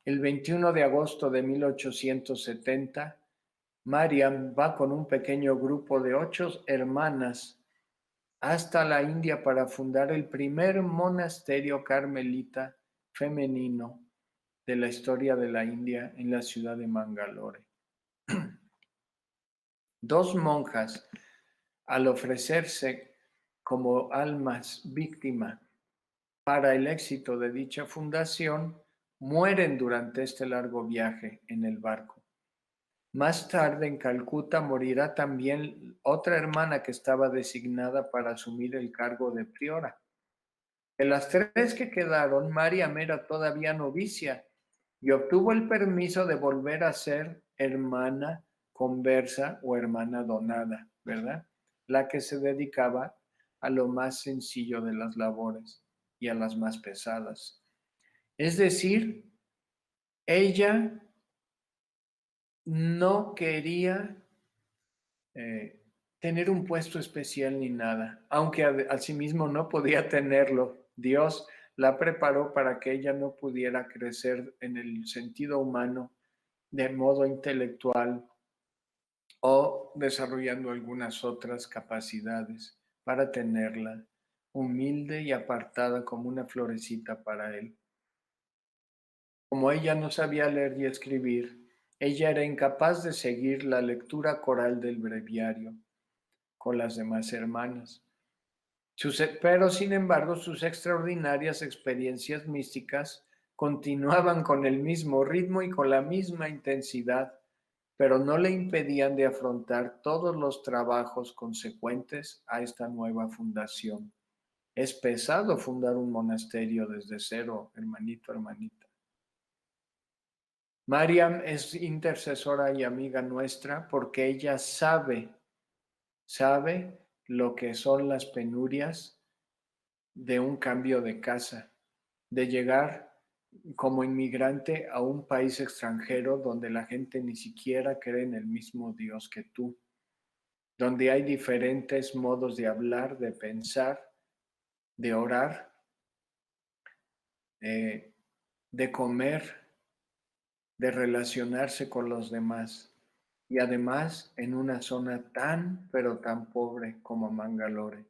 El 21 de agosto de 1870, Mariam va con un pequeño grupo de 8 hermanas hasta la India para fundar el primer monasterio carmelita femenino de la historia de la India en la ciudad de Mangalore. 2 monjas, al ofrecerse como almas víctima para el éxito de dicha fundación, mueren durante este largo viaje en el barco. Más tarde, en Calcuta, morirá también otra hermana que estaba designada para asumir el cargo de priora. De las 3 que quedaron, Mariam era todavía novicia y obtuvo el permiso de volver a ser hermana conversa o hermana donada, ¿verdad? La que se dedicaba a lo más sencillo de las labores y a las más pesadas. Es decir, ella no quería tener un puesto especial ni nada, aunque asimismo no podía tenerlo. Dios la preparó para que ella no pudiera crecer en el sentido humano de modo intelectual o desarrollando algunas otras capacidades para tenerla humilde y apartada como una florecita para él. Como ella no sabía leer y escribir, ella era incapaz de seguir la lectura coral del breviario con las demás hermanas. Pero, sin embargo, sus extraordinarias experiencias místicas continuaban con el mismo ritmo y con la misma intensidad, pero no le impedían de afrontar todos los trabajos consecuentes a esta nueva fundación. Es pesado fundar un monasterio desde cero, hermanito, hermanita. Mariam es intercesora y amiga nuestra porque ella sabe lo que son las penurias de un cambio de casa, de llegar como inmigrante a un país extranjero donde la gente ni siquiera cree en el mismo Dios que tú, donde hay diferentes modos de hablar, de pensar, de orar, de comer, de relacionarse con los demás. Y además en una zona tan, pero tan pobre como Mangalore.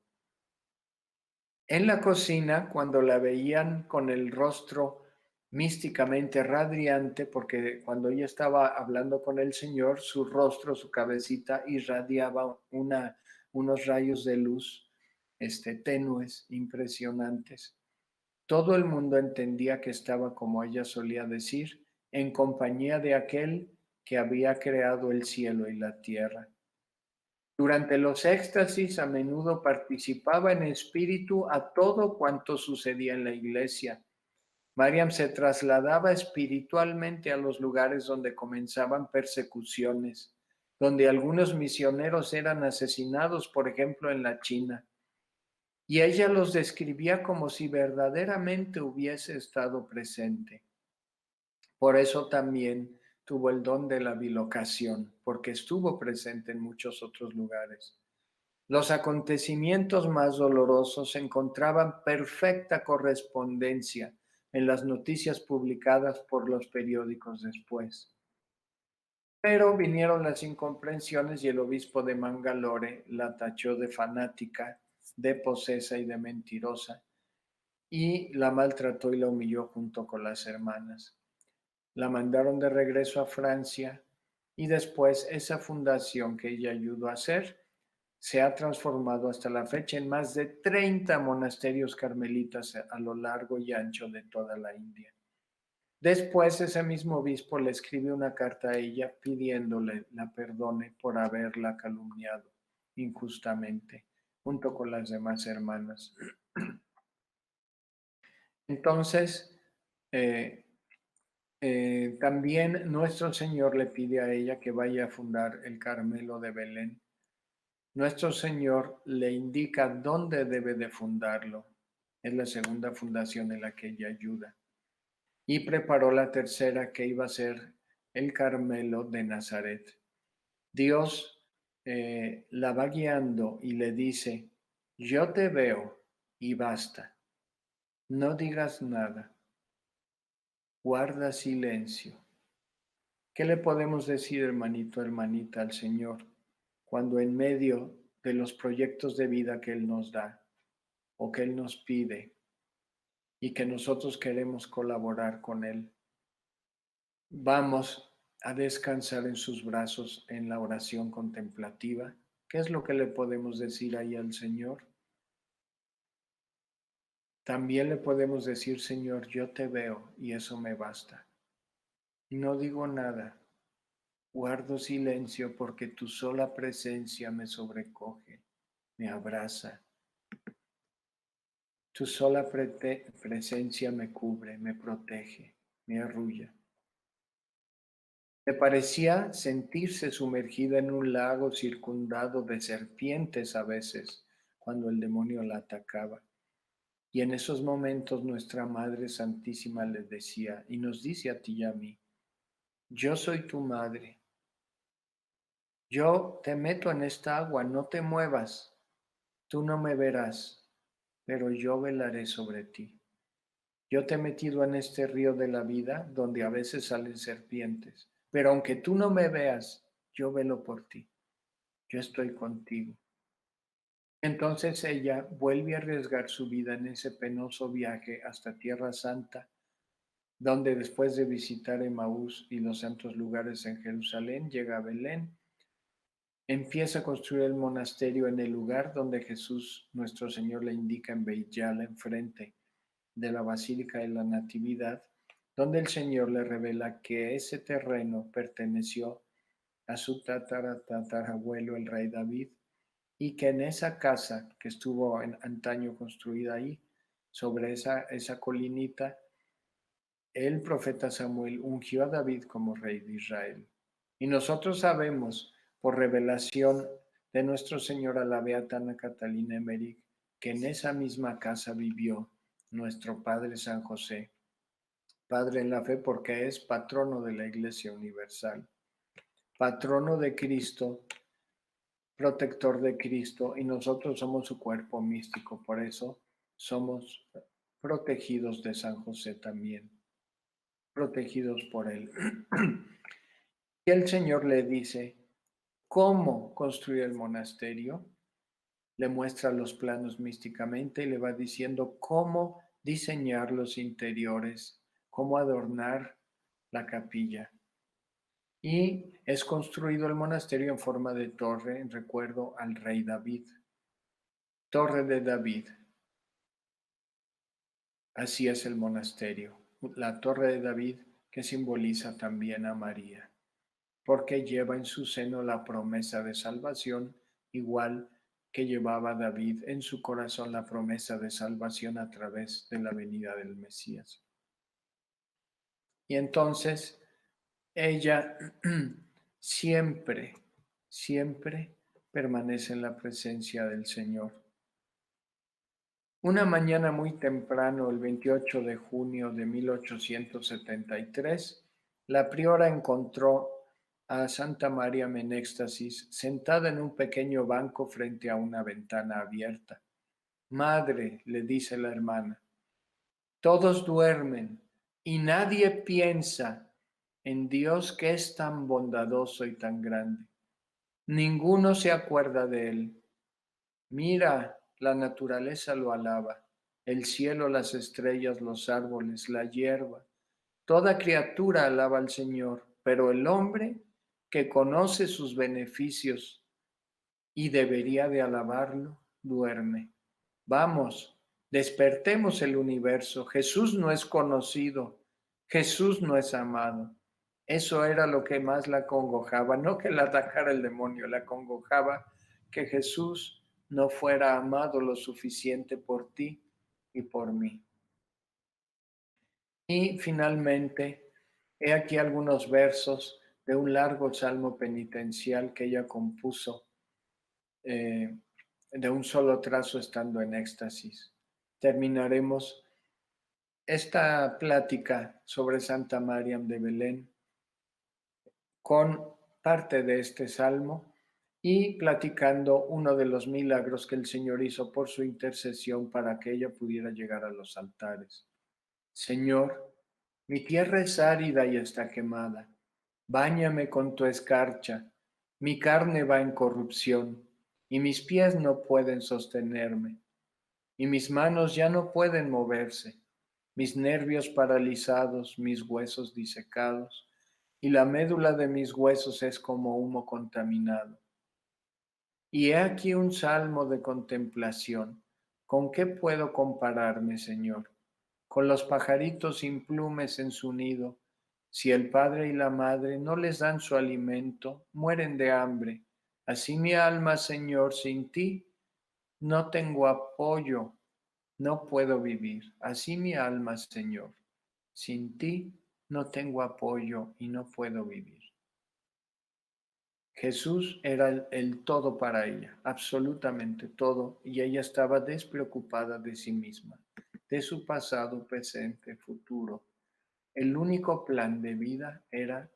En la cocina, cuando la veían con el rostro místicamente radiante, porque cuando ella estaba hablando con el Señor, su rostro, su cabecita irradiaba unos rayos de luz tenues, impresionantes. Todo el mundo entendía que estaba, como ella solía decir, en compañía de aquel que había creado el cielo y la tierra. Durante los éxtasis a menudo participaba en espíritu a todo cuanto sucedía en la iglesia. Mariam se trasladaba espiritualmente a los lugares donde comenzaban persecuciones, donde algunos misioneros eran asesinados, por ejemplo, en la China. Y ella los describía como si verdaderamente hubiese estado presente. Por eso también tuvo el don de la bilocación, porque estuvo presente en muchos otros lugares. Los acontecimientos más dolorosos encontraban perfecta correspondencia en las noticias publicadas por los periódicos después. Pero vinieron las incomprensiones y el obispo de Mangalore la tachó de fanática, de posesa y de mentirosa, y la maltrató y la humilló junto con las hermanas. La mandaron de regreso a Francia y después esa fundación que ella ayudó a hacer se ha transformado hasta la fecha en más de 30 monasterios carmelitas a lo largo y ancho de toda la India. Después ese mismo obispo le escribe una carta a ella pidiéndole la perdone por haberla calumniado injustamente, junto con las demás hermanas. Entonces, eh, también nuestro Señor le pide a ella que vaya a fundar el Carmelo de Belén. Nuestro Señor le indica dónde debe de fundarlo. Es la segunda fundación en la que ella ayuda. Y preparó la tercera, que iba a ser el Carmelo de Nazaret. Dios la va guiando y le dice: yo te veo y basta. No digas nada. Guarda silencio. ¿Qué le podemos decir, hermanito, hermanita, al Señor cuando en medio de los proyectos de vida que Él nos da o que Él nos pide y que nosotros queremos colaborar con Él, vamos a descansar en sus brazos en la oración contemplativa? ¿Qué es lo que le podemos decir ahí al Señor? También le podemos decir: Señor, yo te veo y eso me basta. No digo nada, guardo silencio porque tu sola presencia me sobrecoge, me abraza. Tu sola presencia me cubre, me protege, me arrulla. Me parecía sentirse sumergida en un lago circundado de serpientes a veces, cuando el demonio la atacaba. Y en esos momentos nuestra Madre Santísima le decía, y nos dice a ti y a mí: yo soy tu madre, yo te meto en esta agua, no te muevas, tú no me verás, pero yo velaré sobre ti. Yo te he metido en este río de la vida donde a veces salen serpientes, pero aunque tú no me veas, yo velo por ti, yo estoy contigo. Entonces ella vuelve a arriesgar su vida en ese penoso viaje hasta Tierra Santa, donde después de visitar Emaús y los santos lugares en Jerusalén, llega a Belén, empieza a construir el monasterio en el lugar donde Jesús, nuestro Señor, le indica en Beit Yala, enfrente de la Basílica de la Natividad, donde el Señor le revela que ese terreno perteneció a su tatarabuelo, el rey David, y que en esa casa que estuvo antaño construida ahí, sobre esa colinita, el profeta Samuel ungió a David como rey de Israel. Y nosotros sabemos, por revelación de nuestro Señor a la beata Ana Catalina Emmerich, que en esa misma casa vivió nuestro Padre San José, Padre en la fe porque es patrono de la Iglesia Universal, patrono de Cristo, protector de Cristo, y nosotros somos su cuerpo místico, por eso somos protegidos de San José también, protegidos por él. Y el Señor le dice cómo construir el monasterio, le muestra los planos místicamente y le va diciendo cómo diseñar los interiores, cómo adornar la capilla. Y es construido el monasterio en forma de torre en recuerdo al rey David. Torre de David. Así es el monasterio. La torre de David que simboliza también a María, porque lleva en su seno la promesa de salvación, igual que llevaba David en su corazón la promesa de salvación a través de la venida del Mesías. Y entonces ella siempre, siempre permanece en la presencia del Señor. Una mañana muy temprano, el 28 de junio de 1873, la priora encontró a Santa María en éxtasis, sentada en un pequeño banco frente a una ventana abierta. Madre, le dice la hermana, todos duermen y nadie piensa en Dios que es tan bondadoso y tan grande. Ninguno se acuerda de él. Mira, la naturaleza lo alaba, el cielo, las estrellas, los árboles, la hierba. Toda criatura alaba al Señor, pero el hombre que conoce sus beneficios y debería de alabarlo, duerme. Vamos, despertemos el universo. Jesús no es conocido, Jesús no es amado. Eso era lo que más la congojaba, no que la atacara el demonio, la congojaba que Jesús no fuera amado lo suficiente por ti y por mí. Y finalmente, he aquí algunos versos de un largo salmo penitencial que ella compuso eh, de un solo trazo estando en éxtasis. Terminaremos esta plática sobre Santa María de Belén con parte de este salmo y platicando uno de los milagros que el Señor hizo por su intercesión para que ella pudiera llegar a los altares. Señor, mi tierra es árida y está quemada. Báñame con tu escarcha. Mi carne va en corrupción y mis pies no pueden sostenerme y mis manos ya no pueden moverse, mis nervios paralizados, mis huesos disecados, y la médula de mis huesos es como humo contaminado. Y he aquí un salmo de contemplación. ¿Con qué puedo compararme, Señor? Con los pajaritos sin plumes en su nido. Si el padre y la madre no les dan su alimento, mueren de hambre. Así mi alma, Señor, sin ti no tengo apoyo, no puedo vivir. Así mi alma, Señor, sin ti no tengo apoyo y no puedo vivir. Jesús era el todo para ella, absolutamente todo, y ella estaba despreocupada de sí misma, de su pasado, presente, futuro. El único plan de vida era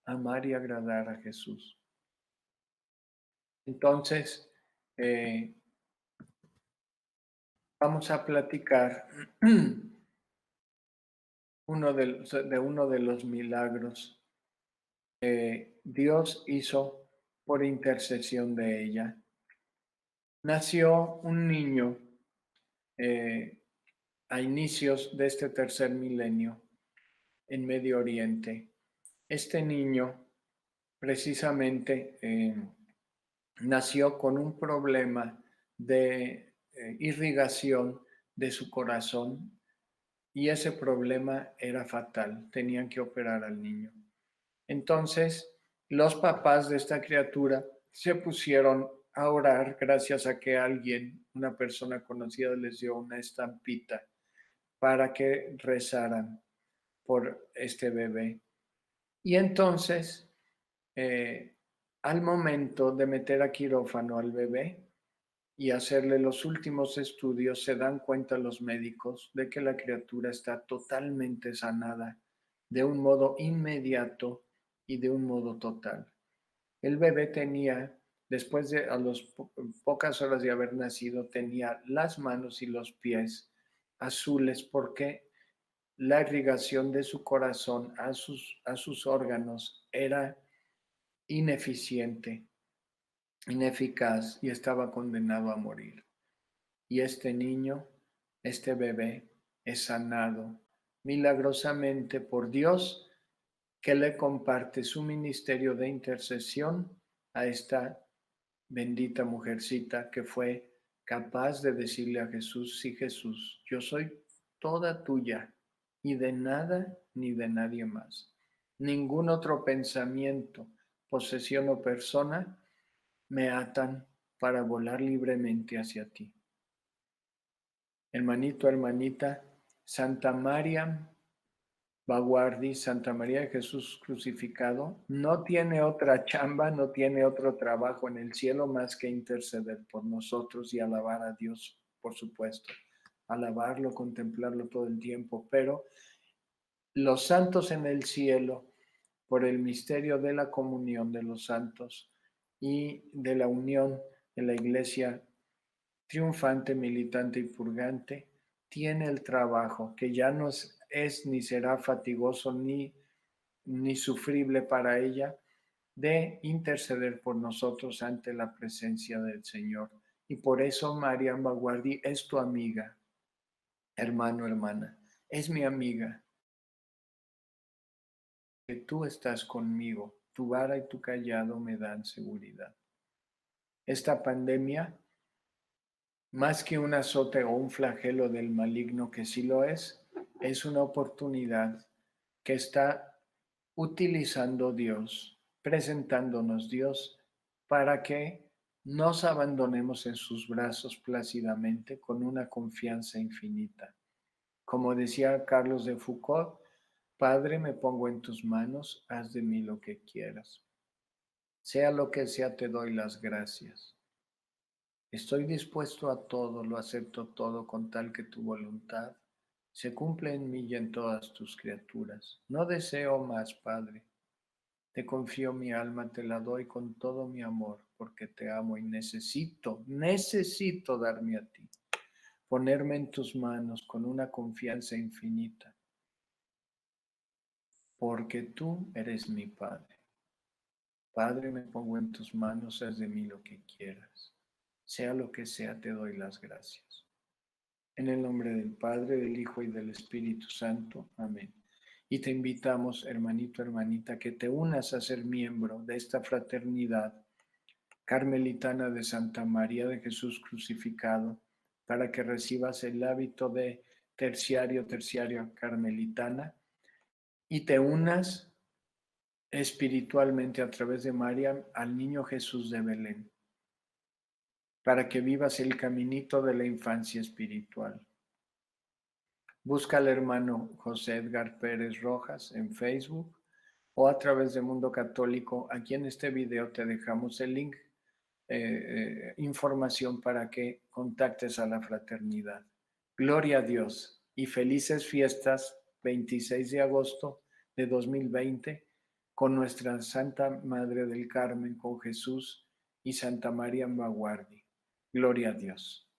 amar y agradar a Jesús. Entonces, eh, vamos a platicar de uno de los milagros que Dios hizo por intercesión de ella. Nació un niño eh, a inicios de este tercer milenio en Medio Oriente. Este niño precisamente nació con un problema de irrigación de su corazón y ese problema era fatal. Tenían que operar al niño. Entonces, los papás de esta criatura se pusieron a orar gracias a que alguien, una persona conocida, les dio una estampita para que rezaran por este bebé. Y entonces, eh, al momento de meter a quirófano al bebé y hacerle los últimos estudios, se dan cuenta los médicos de que la criatura está totalmente sanada de un modo inmediato y de un modo total. El bebé tenía, después de a las pocas horas de haber nacido, tenía las manos y los pies azules porque la irrigación de su corazón a sus órganos era ineficiente, ineficaz y estaba condenado a morir. Y este niño, este bebé, es sanado milagrosamente por Dios, que le comparte su ministerio de intercesión a esta bendita mujercita que fue capaz de decirle a Jesús: sí, Jesús, yo soy toda tuya y de nada ni de nadie más. Ningún otro pensamiento, posesión o persona me atan para volar libremente hacia ti. Hermanito, hermanita, Santa María Baguardi, Santa María de Jesús crucificado, no tiene otra chamba, no tiene otro trabajo en el cielo más que interceder por nosotros y alabar a Dios, por supuesto, alabarlo, contemplarlo todo el tiempo, pero los santos en el cielo, por el misterio de la comunión de los santos y de la unión en la iglesia triunfante, militante y purgante, tiene el trabajo que ya no es ni será fatigoso ni sufrible para ella de interceder por nosotros ante la presencia del Señor. Y por eso María Baguardi es tu amiga, hermano, hermana, es mi amiga, que tú estás conmigo, tu vara y tu callado me dan seguridad. Esta pandemia, más que un azote o un flagelo del maligno, que sí lo es una oportunidad que está utilizando Dios, presentándonos Dios, para que nos abandonemos en sus brazos plácidamente con una confianza infinita. Como decía Carlos de Foucault, Padre, me pongo en tus manos, haz de mí lo que quieras. Sea lo que sea, te doy las gracias. Estoy dispuesto a todo, lo acepto todo con tal que tu voluntad se cumpla en mí y en todas tus criaturas. No deseo más, Padre. Te confío mi alma, te la doy con todo mi amor, porque te amo y necesito darme a ti, ponerme en tus manos con una confianza infinita, porque tú eres mi Padre. Padre, me pongo en tus manos, haz de mí lo que quieras. Sea lo que sea, te doy las gracias. En el nombre del Padre, del Hijo y del Espíritu Santo. Amén. Y te invitamos, hermanito, hermanita, que te unas a ser miembro de esta fraternidad carmelitana de Santa María de Jesús crucificado, para que recibas el hábito de terciaria carmelitana y te unas espiritualmente a través de María al niño Jesús de Belén, para que vivas el caminito de la infancia espiritual. Busca al hermano José Edgar Pérez Rojas en Facebook o a través de Mundo Católico. Aquí en este video te dejamos el link, información para que contactes a la fraternidad. Gloria a Dios y felices fiestas 26 de agosto de 2020 con nuestra Santa Madre del Carmen, con Jesús y Santa María Baguardi. Gloria a Dios.